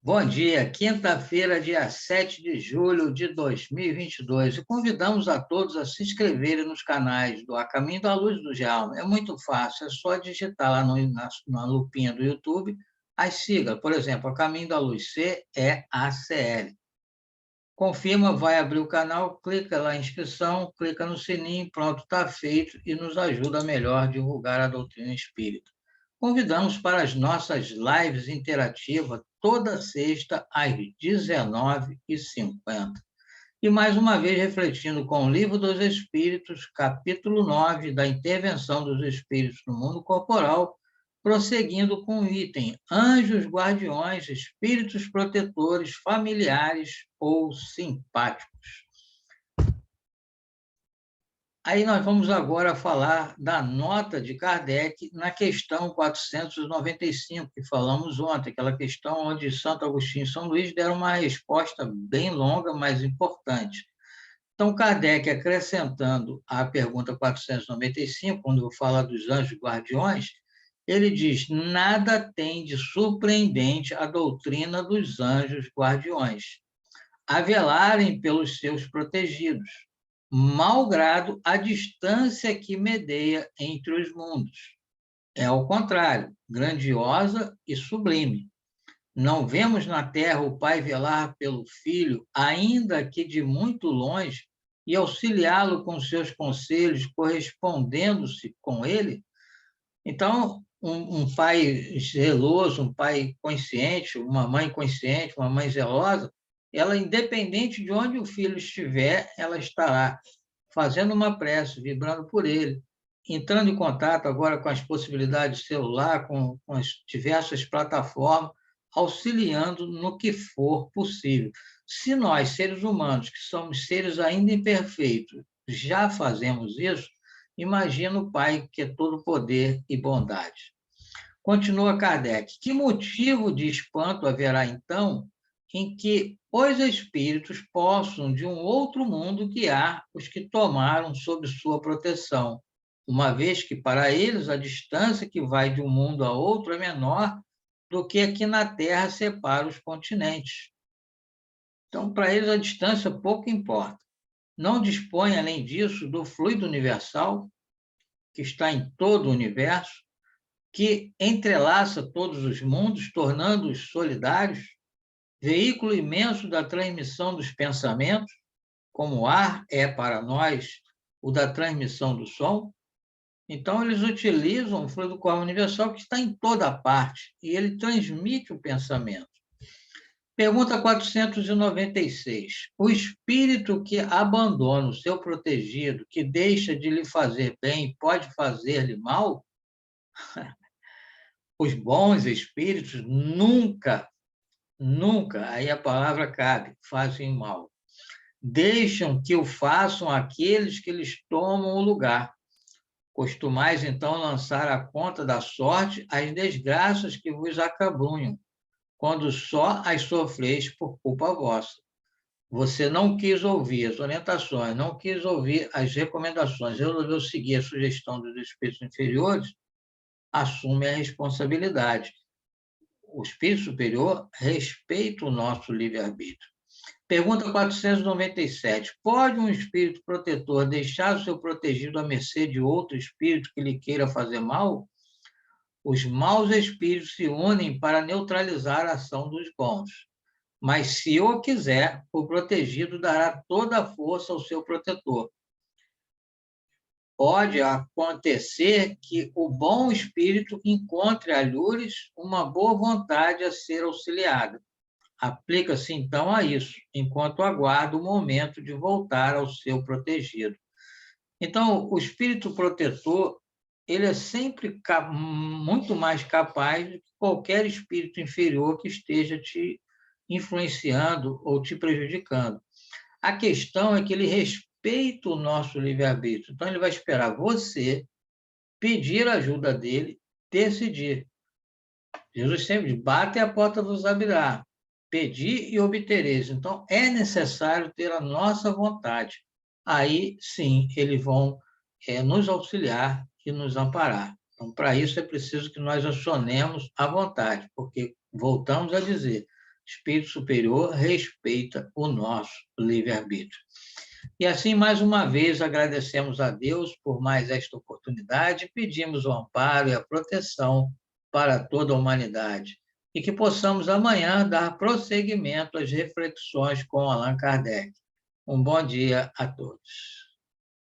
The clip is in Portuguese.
Bom dia, quinta-feira, dia 7 de julho de 2022. E convidamos a todos a se inscreverem nos canais do A Caminho da Luz do Djalma. É muito fácil, é só digitar lá na lupinha do YouTube as siglas. Por exemplo, A Caminho da Luz, CEACL. Confirma, vai abrir o canal, clica lá em inscrição, clica no sininho, pronto, está feito e nos ajuda a melhor divulgar a doutrina espírita. Convidamos para as nossas lives interativas toda sexta às 19h50. E mais uma vez refletindo com o Livro dos Espíritos, capítulo 9 da intervenção dos espíritos no mundo corporal, prosseguindo com o item anjos guardiões, espíritos protetores, familiares ou simpáticos. Aí nós vamos agora falar da nota de Kardec na questão 495, que falamos ontem, aquela questão onde Santo Agostinho e São Luís deram uma resposta bem longa, mas importante. Então, Kardec, acrescentando à pergunta 495, quando fala dos anjos guardiões, ele diz: nada tem de surpreendente a doutrina dos anjos guardiões, a velarem pelos seus protegidos, malgrado a distância que medeia entre os mundos. É ao contrário, grandiosa e sublime. Não vemos na terra o Pai velar pelo Filho, ainda que de muito longe, e auxiliá-lo com seus conselhos, correspondendo-se com ele? Então, um pai zeloso, um pai consciente, uma mãe zelosa, ela, independente de onde o filho estiver, ela estará fazendo uma prece, vibrando por ele, entrando em contato agora com as possibilidades de celular, com as diversas plataformas, auxiliando no que for possível. Se nós, seres humanos, que somos seres ainda imperfeitos, já fazemos isso, imagina o Pai, que é todo poder e bondade. Continua Kardec. Que motivo de espanto haverá, então, em que os espíritos possam, de um outro mundo, guiar os que tomaram sob sua proteção, uma vez que, para eles, a distância que vai de um mundo a outro é menor do que aqui na Terra separa os continentes. Então, para eles, a distância pouco importa. Não dispõe, além disso, do fluido universal, que está em todo o universo, que entrelaça todos os mundos, tornando-os solidários, veículo imenso da transmissão dos pensamentos, como o ar é para nós o da transmissão do som. Então, eles utilizam o fluido cósmico universal que está em toda parte, e ele transmite o pensamento. Pergunta 496. O espírito que abandona o seu protegido, que deixa de lhe fazer bem, pode fazer-lhe mal? Os bons espíritos nunca, nunca, aí a palavra cabe, fazem mal. Deixam que o façam aqueles que lhes tomam o lugar. Costumais, então, lançar à conta da sorte as desgraças que vos acabrunham, quando só as sofreis por culpa vossa. Você não quis ouvir as orientações, não quis ouvir as recomendações, resolveu seguir a sugestão dos espíritos inferiores, assume a responsabilidade. O espírito superior respeita o nosso livre-arbítrio. Pergunta 497. Pode um espírito protetor deixar o seu protegido à mercê de outro espírito que lhe queira fazer mal? Os maus espíritos se unem para neutralizar a ação dos bons. Mas, se o quiser, o protegido dará toda a força ao seu protetor. Pode acontecer que o bom espírito encontre alhures uma boa vontade a ser auxiliada. Aplica-se, então, a isso, enquanto aguarda o momento de voltar ao seu protegido. Então, o espírito protetor, ele é sempre muito mais capaz do que qualquer espírito inferior que esteja te influenciando ou te prejudicando. A questão é que ele respeita o nosso livre-arbítrio. Então, ele vai esperar você pedir a ajuda dele, decidir. Jesus sempre diz: bate e a porta vos abrirá. Pedir e obtereis. Então, é necessário ter a nossa vontade. Aí, sim, eles vão nos auxiliar e nos amparar. Então, para isso, é preciso que nós acionemos a vontade, porque, voltamos a dizer, espírito superior respeita o nosso livre-arbítrio. E assim, mais uma vez, agradecemos a Deus por mais esta oportunidade, pedimos o amparo e a proteção para toda a humanidade, e que possamos amanhã dar prosseguimento às reflexões com Allan Kardec. Um bom dia a todos.